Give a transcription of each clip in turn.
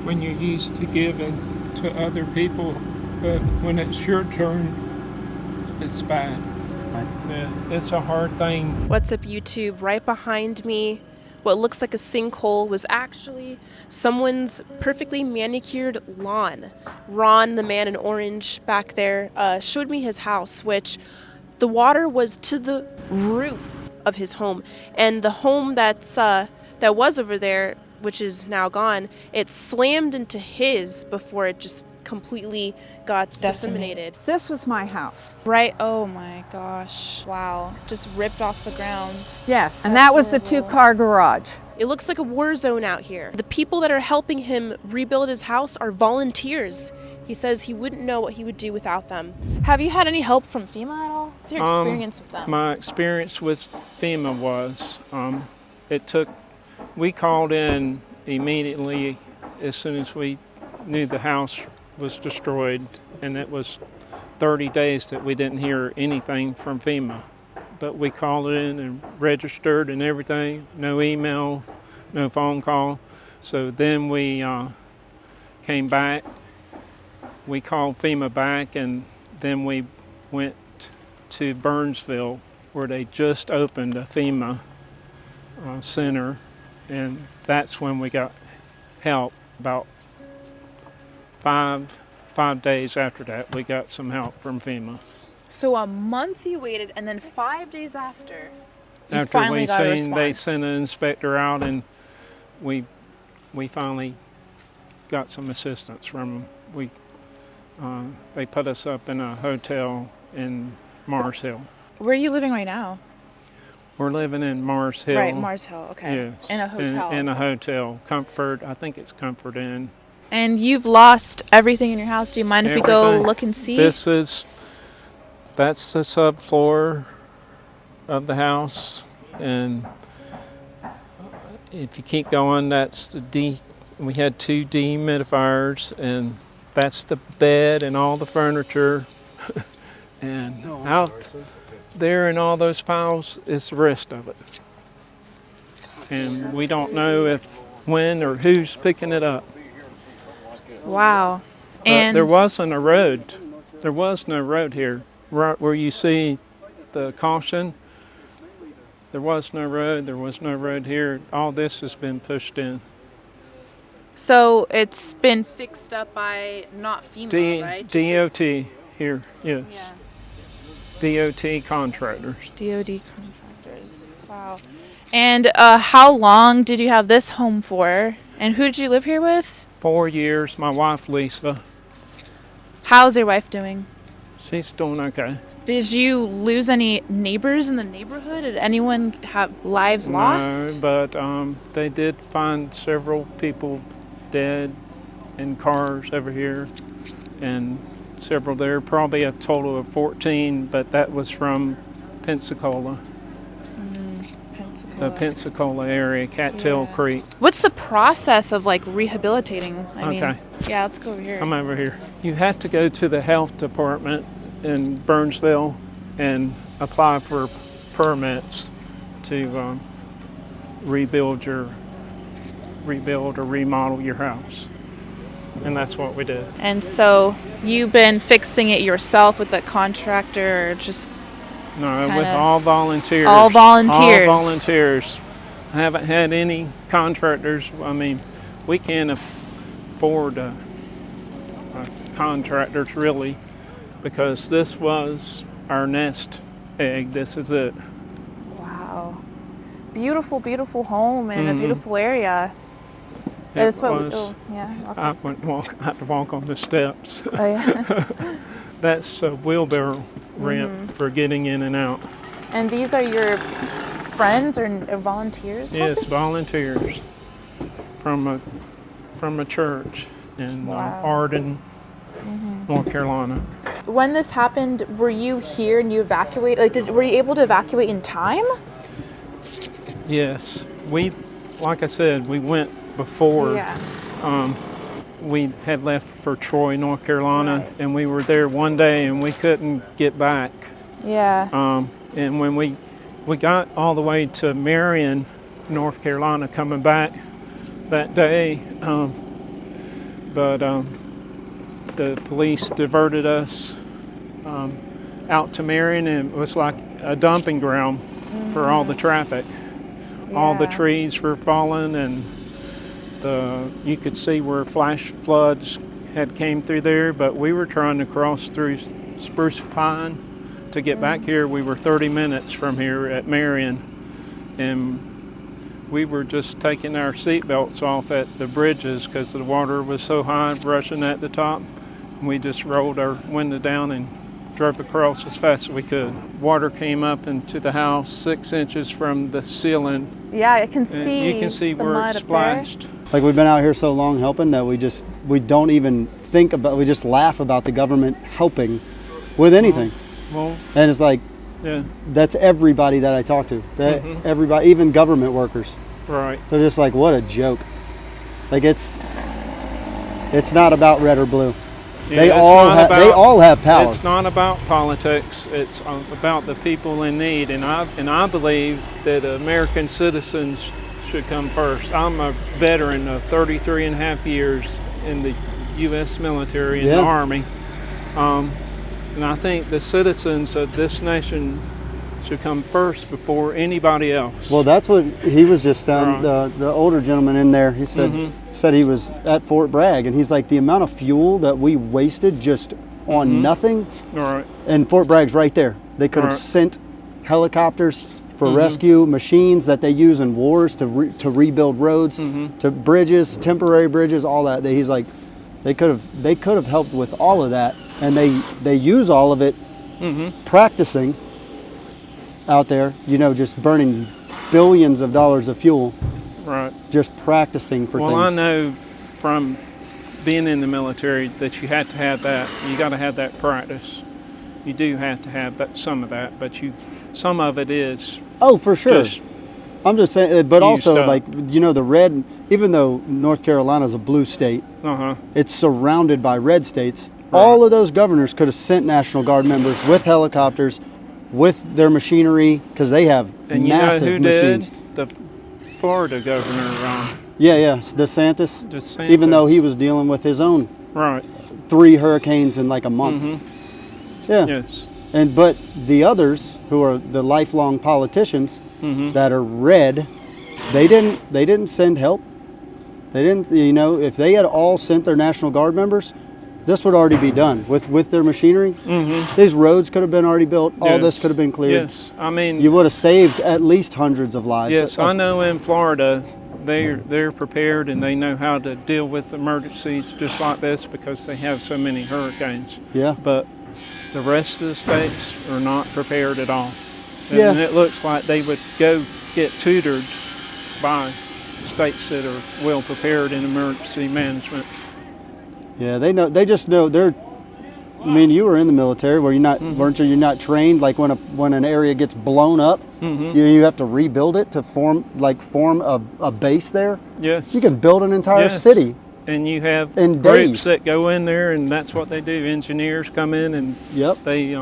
when you're used to giving to other people, but when it's your turn, it's bad. Yeah, it's a hard thing. What's up, YouTube? Right behind me, what looks like a sinkhole was actually someone's perfectly manicured lawn. Ron, the man in orange back there, showed me his house, which the water was to the roof of his home. And the home that was over there, which is now gone, it slammed into his before it just completely got disseminated. This was my house. Right. Oh my gosh. Wow. Just ripped off the ground. Yes, and that was the horrible. 2-car garage. It looks like a war zone out here. The people that are helping him rebuild his house are volunteers. He says he wouldn't know what he would do without them. Have you had any help from FEMA at all? What's your experience with them? My experience with FEMA was, we called in immediately as soon as we knew the house was destroyed, and it was 30 days that we didn't hear anything from FEMA. But we called in and registered and everything, no email, no phone call. So then we came back, we called FEMA back, and then we went to Burnsville, where they just opened a FEMA center, and that's when we got help. About five days after that, we got some help from FEMA. So a month you waited, and then 5 days after, you finally got a response. They sent an inspector out, and we finally got some assistance from them. They put us up in a hotel in Mars Hill. Where are you living right now? We're living in Mars Hill. Right, Mars Hill. Okay. Yes. In a hotel. In a hotel. Comfort. I think it's Comfort Inn. And you've lost everything in your house. Do you mind if we go look and see? That's the subfloor of the house, and if you keep going, that's we had 2 dehumidifiers, and that's the bed and all the furniture. And out there in all those piles is the rest of it. And we don't know when or who's picking it up. Wow. And there wasn't a road. There was no road here. Right where you see the caution, there was no road. There was no road here. All this has been pushed in. so it's been fixed up by not FEMA, right? DOT here, yes. Yeah. DOT contractors. DOD contractors. Wow. And how long did you have this home for? And who did you live here with? 4 years. My wife, Lisa, How's your wife doing? she's doing okay. Did you lose any neighbors in the neighborhood? Did anyone have lives lost? No, but they did find several people dead in cars over here, and several there, probably a total of 14, but that was from Pensacola. The Pensacola area, Cattail Creek. What's the process of like rehabilitating? Okay. Yeah, let's go over here. Come over here. You have to go to the health department in Burnsville and apply for permits to rebuild or remodel your house. And that's what we did. And so you've been fixing it yourself with a contractor, or just No, with all volunteers. All volunteers. All volunteers. I haven't had any contractors. I mean, we can't afford contractors really, because this was our nest egg. This is it. wow, beautiful, beautiful home in a beautiful area. I had to walk on the steps. Oh, yeah. That's a wheelbarrow ramp for getting in and out. And these are your friends or volunteers? Yes, volunteers from a church in Arden, North Carolina. When this happened, were you here and you evacuated? Like, were you able to evacuate in time? Yes, like I said, we went before. Yeah. We had left for Troy, North Carolina, and we were there one day and we couldn't get back. Yeah. And when we got all the way to Marion, North Carolina, coming back that day, but the police diverted us out to Marion, and it was like a dumping ground for all the traffic. All the Yeah. trees were falling, and you could see where flash floods had came through there, but we were trying to cross through Spruce Pine to get back here. We were 30 minutes from here at Marion, and we were just taking our seatbelts off at the bridges because the water was so high, rushing at the top. We just rolled our window down and drove across as fast as we could. Water came up into the house 6 inches from the ceiling. Yeah, I can And see. you can see the where mud it up there. splashed. Like, we've been out here so long helping that we don't even think about, we just laugh about the government helping with anything. Well, And it's like, yeah, that's everybody that I talk to. Everybody, even government workers. right. They're just like, what a joke. Like, it's not about red or blue. Yeah, They it's all not they all have power. It's not about politics. It's about the people in need, and I believe that American citizens should come first. I'm a veteran of 33 and a half years in the U.S. military and the Yeah. Army, and I think the citizens of this nation should come first before anybody else. Well, that's what he was just telling Right. the older gentleman in there. He said he was at Fort Bragg, and he's like, the amount of fuel that we wasted just on nothing. All right. And Fort Bragg's right there. They could have Right. sent helicopters for rescue, machines that they use in wars to rebuild roads, to bridges, temporary bridges, all that. He's like, they could have helped with all of that, and they use all of it practicing out there. You know, just burning billions of dollars of fuel, Right. just practicing for Well, things. I know from being in the military that you have to have that. You got to have that practice. You do have to have some of that, but some of it is Oh, for sure. just I'm just saying, but used also up. like, you know, the red. Even though North Carolina is a blue state, it's surrounded by red states. Right. All of those governors could have sent National Guard members with helicopters, with their machinery, because they have And massive you know who machines. did? The Florida governor, Yeah, DeSantis. DeSantis. Even though he was dealing with his own Right. 3 hurricanes in like a month. Yeah. Yes. But the others, who are the lifelong politicians that are red, they didn't send help. They didn't, you know, if they had all sent their National Guard members, this would already be done with their machinery. These roads could have been already built. All Yes. this could have been cleared. Yes. I mean, You would have saved at least hundreds of lives. yes, I know in Florida they're prepared and they know how to deal with emergencies just like this because they have so many hurricanes. Yeah. But the rest of the states are not prepared at all. Yeah. And it looks like they would go get tutored by states that are well prepared in emergency management. Yeah, they know. They just know they're. I mean, you were in the military, where weren't you? You're not trained. Like when an area gets blown up, you have to rebuild it to form a base there. Yes. You can build an entire Yes. city. And you have In groups days. that go in there, and that's what they do. Engineers come in and Yep. they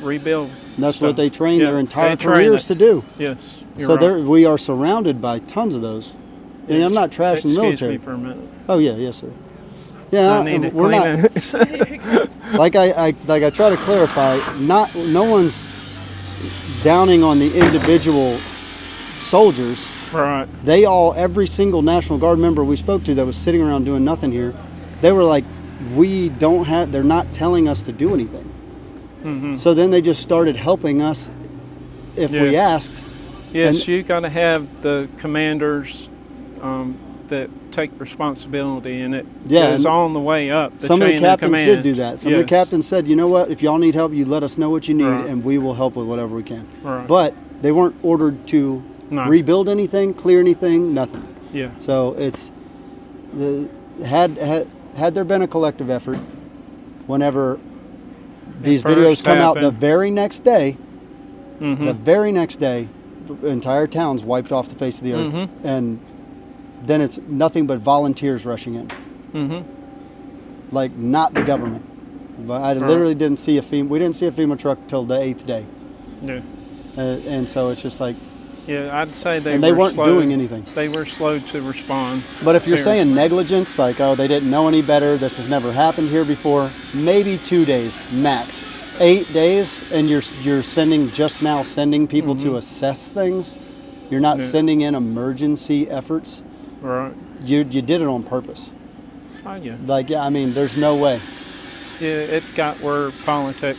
rebuild. And that's what stuff. they train Yeah, their entire they train careers it. to do. Yes. You're So right. we are surrounded by tons of those. And I'm not trashing the Excuse military. me for a minute. Oh yeah, yes sir. Yeah, I need to we're clean not. it. Like I try to clarify. No one's downing on the individual soldiers. Right. They all, every single National Guard member we spoke to that was sitting around doing nothing here, they were like, they're not telling us to do anything. So then they just started helping us if we Yes. asked. Yes, And- you got to have the commanders that take responsibility, and it Yeah, goes and on the way up. Some of the chain captains did command. do that. Some of the Yes. captains said, you know what, if y'all need help, you let us know what you need, Right. and we will help with whatever we can. Right. But they weren't ordered to No. rebuild anything, clear anything, nothing. Yeah. So it's had there been a collective effort, whenever these first videos come out the happened. very next day, Mm-hmm. the very next day, the entire town's wiped off the face of the earth, Mm-hmm. and then it's nothing but volunteers rushing in. Mm-hmm. Like, not the government. But I literally didn't see we didn't see a FEMA truck till the 8th day. Yeah. And so it's just like, Yeah, I'd say and they were weren't slow. doing anything. They were slow to respond. But if you're Fair. saying negligence, like, oh, they didn't know any better, this has never happened here before, maybe 2 days max. 8 days, and you're sending people to assess things. You're not sending in emergency efforts. Right. You did it on purpose. Oh, yeah. Like, yeah, I mean, there's no way. Yeah, it got where politics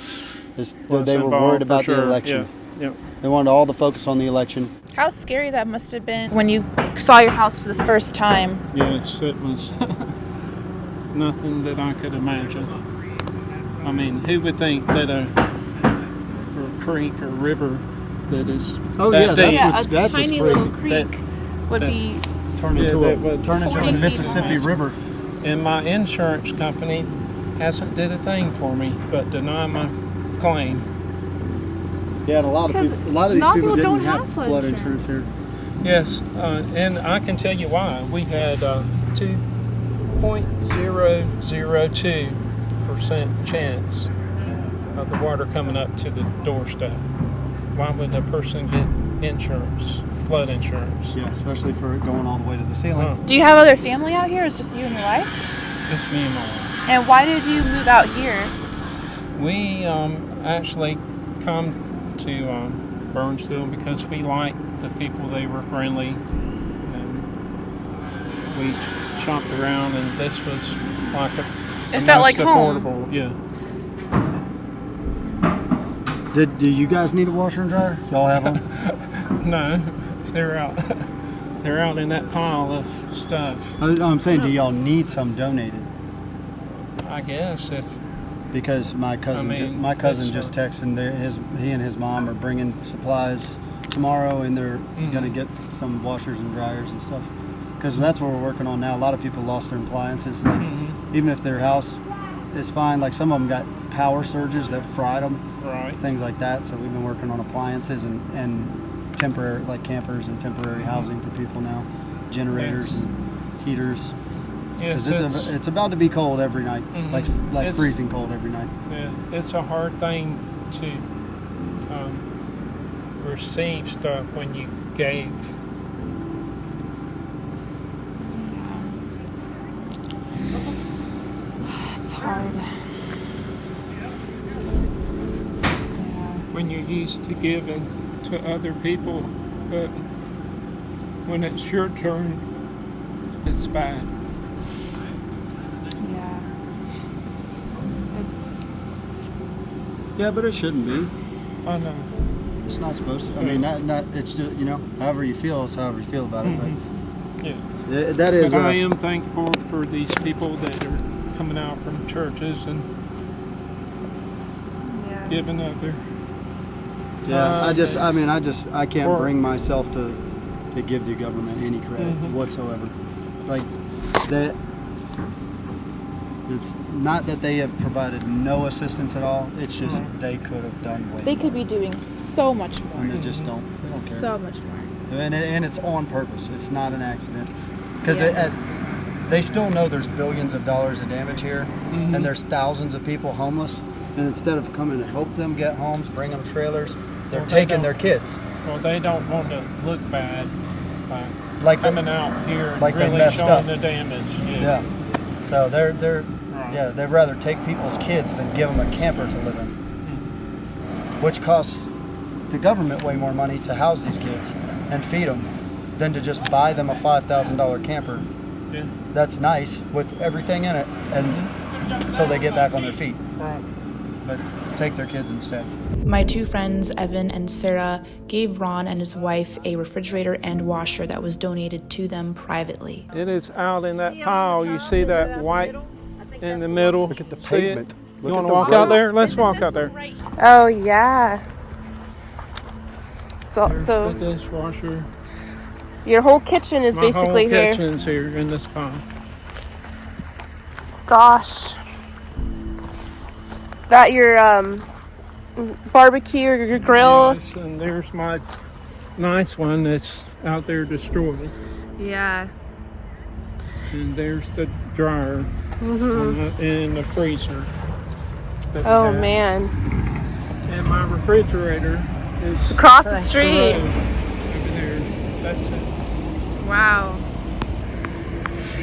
They were worried about the election. Yeah. They wanted all the focus on the election. How scary that must have been when you saw your house for the first time. Yes, it was nothing that I could imagine. I mean, who would think that a creek or river that is that deep that's what's tiny crazy. little creek would be Turn into a 40 feet Mississippi wide. River. And my insurance company hasn't did a thing for me but deny my claim. Yeah, and a lot of these people didn't have flood insurance here. Yes, and I can tell you why. We had 2.002% chance of the water coming up to the doorstep. Why would a person get insurance, flood insurance? Yeah, especially for it going all the way to the ceiling. Do you have other family out here? Or it's just you and your wife? Just me and my wife. And why did you move out here? We actually come to Burnsville because we liked the people. They were friendly. And we shopped around, and this was like a felt like home. affordable. Yeah. Do you guys need a washer and dryer? Y'all have one? No, they're out. They're out in that pile of stuff. I'm saying, do y'all need some donated? I guess if Because my cousin just texted. He and his mom are bringing supplies tomorrow, and they're gonna get some washers and dryers and stuff. Because that's what we're working on now. A lot of people lost their appliances. Like, even if their house is fine, like some of them got power surges that fried them. right. Things like that. So we've been working on appliances and temporary, like campers and temporary housing for people now, generators and heaters. Yes, Because it's about to be cold every night, like It's- freezing cold every night. Yeah, it's a hard thing to receive stuff when you gave. It's hard. When you're used to giving to other people, but when it's your turn, it's bad. Yeah. It's Yeah, but it shouldn't be. I know. It's not supposed to. I mean, not. It's just, however you feel, it's however you feel about it. Yeah. But that is. But I am thankful for these people that are coming out from churches and giving up their. Yeah, I can't Or- bring myself to give the government any credit whatsoever. Like that. It's not that they have provided no assistance at all. It's just they could have done way they more. could be doing so much more. And they just don't care. So much more. And it's on purpose. It's not an accident. Because they still know there's billions of dollars of damage here, and there's thousands of people homeless. And instead of coming to help them get homes, bring them trailers, they're taking their kids. Well, they don't want to look bad by Like coming out here and like they really messed showing up. the damage. Yeah. So they're Right. they'd rather take people's kids than give them a camper to live in, which costs the government way more money to house these kids and feed them than to just buy them a $5,000 camper. Yeah. That's nice with everything in it, and until they get back on their feet. Right. But take their kids instead. My two friends, Evan and Sarah, gave Ron and his wife a refrigerator and washer that was donated to them privately. It is out in that pile. You see that white in the middle? Look at the See pavement. it? Look You want at to the walk out there? Let's walk out there. Oh yeah. There's So the dishwasher. your whole kitchen is My basically whole here. kitchen's here in this pile. Gosh. That your barbecue or your grill? Yes, and there's my nice one that's out there destroyed. Yeah. And there's the dryer and the freezer. that we Oh have. man. And my refrigerator is It's across the street. over there. That's it. Wow.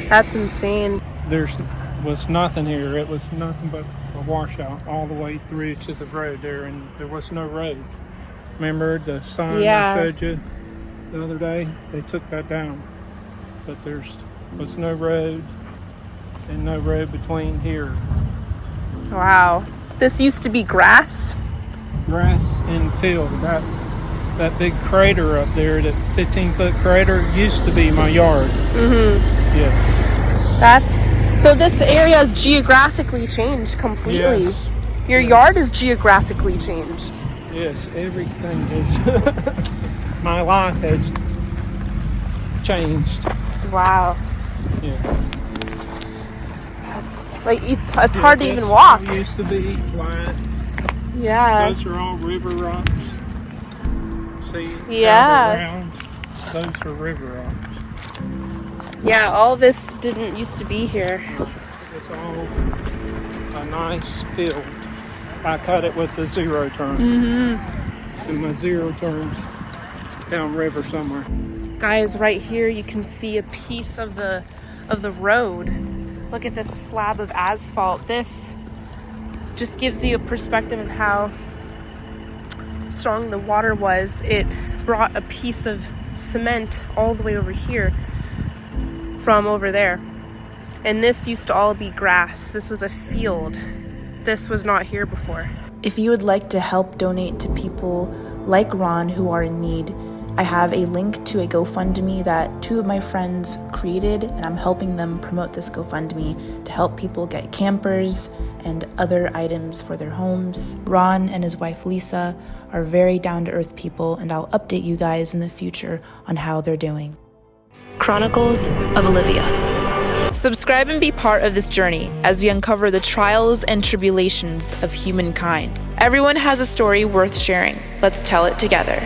That's insane. There was nothing here. It was nothing but a washout all the way through to the road there, and there was no road. Remember the sign Yeah. I showed you the other day? They took that down. But there was no road, and no road between here. Wow. This used to be grass. Grass and field. That big crater up there, that 15-foot crater, used to be my yard. Mm-hmm. Yeah. So this area has geographically changed completely. Yes. Your yard is geographically changed. Yes, everything is. My life has changed. Wow. Yeah. That's like it's hard to even walk. It used to be flat. Yeah. Those are all river rocks. See? Yeah. Around, those are river rocks. Yeah, all this didn't used to be here. It's all a nice field. I cut it with the zero turn. Mm-hmm. And my zero turns downriver somewhere. Guys, right here you can see a piece of the road. Look at this slab of asphalt. This just gives you a perspective of how strong the water was. It brought a piece of cement all the way over here from over there. And this used to all be grass. This was a field. This was not here before. If you would like to help donate to people like Ron who are in need, I have a link to a GoFundMe that 2 of my friends created, and I'm helping them promote this GoFundMe to help people get campers and other items for their homes. Ron and his wife Lisa are very down-to-earth people, and I'll update you guys in the future on how they're doing. Chronicles of Olivia. Subscribe and be part of this journey as we uncover the trials and tribulations of humankind. Everyone has a story worth sharing. Let's tell it together.